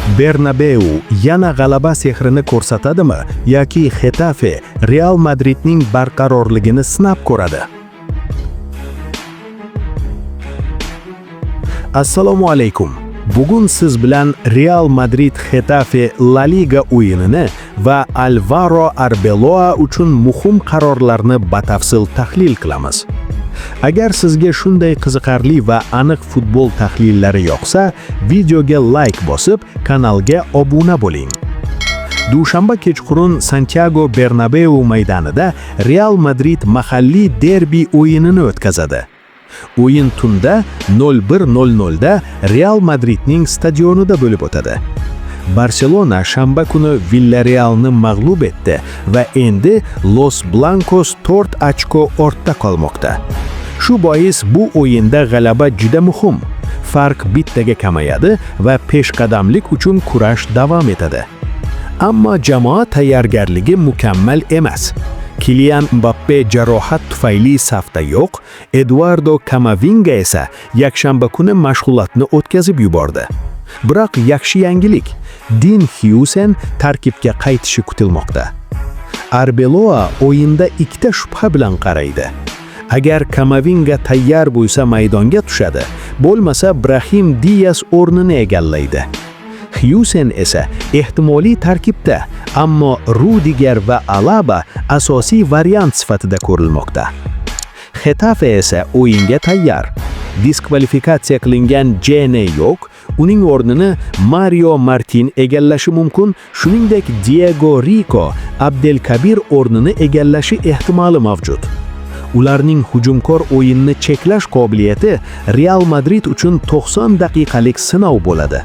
Bernabeu yana g'alaba sehrini ko'rsatadimi yoki Getafe Real Madridning barqarorligini sinab ko'radi? Assalomu alaykum. Bugun siz bilan Real Madrid Getafe La Liga o'yinini va Alvaro Arbeloa uchun muhim qarorlarni batafsil tahlil qilamiz. Agar sizga shunday qiziqarli va aniq futbol tahlillari yoqsa, videoga like bosib, kanalga obuna bo'ling. Dushanba kechqurun Santiago Bernabeu maydonida Real Madrid mahalliy derbi o'yinini o'tkazadi. O'yin tunda 01:00 da Real Madridning stadionida bo'lib o'tadi. Barcelona shanba kuni Villarrealni mag'lub etdi va endi Los Blancos 4 ochko ortda qolmoqda. Shu bois bu o'yinda g'alaba juda muhim. Farq bittaga kamayadi va peshqadamlik uchun kurash davom etadi. Ammo jamoa tayyorgarligi mukammal emas. Kylian Mbappe jarohat tufayli safda yo'q, Eduardo Camavinga esa yakshanba kuni mashg'ulotni o'tkazib yubordi. Biroq yaxshi yangilik, Dean Huijsen tarkibga qaytishi kutilmoqda. Arbeloa o'yinda ikkita shubha bilan qaraydi. Agar Camavinga tayyor bo'lsa maydonga tushadi, bo'lmasa Brahim Diaz o'rnini egallaydi. Huijsen esa ehtimoliy tarkibda, ammo Rudiger va Alaba asosiy variant sifatida ko'rilmoqda. Getafe esa o'yinga tayyor. Diskvalifikatsiya qilingan Jene yo'q, uning o'rnini Mario Martin egallashi mumkin, shuningdek Diego Rico Abdelkabir o'rnini egallashi ehtimoli mavjud. Ularning hujumkor o'yinni cheklash qobiliyati Real Madrid uchun 90 daqiqalik sinov bo'ladi.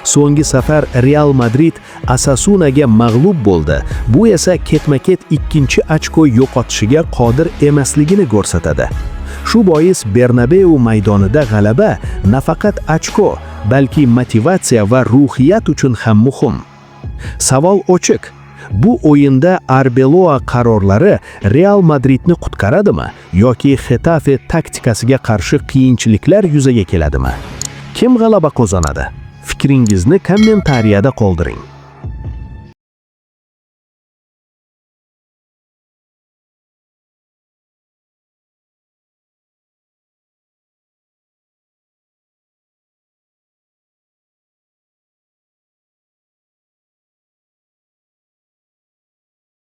So'nggi safar Real Madrid Osasunaga mag'lub bo'ldi. Bu esa ketma-ket ikkinchi ochko yo'qotishiga qodir emasligini ko'rsatadi. Shu bois Bernabeu maydonida g'alaba nafaqat ochko, balki motivatsiya va ruhiyat uchun ham muhim. Savol ochiq. Bu o'yinda Arbeloa qarorlari Real Madridni qutqaradimi yoki Getafe taktikasiga qarshi qiyinchiliklar yuzaga keladimi? Kim g'alaba qozonadi? Fikringizni kommentariyada qoldiring.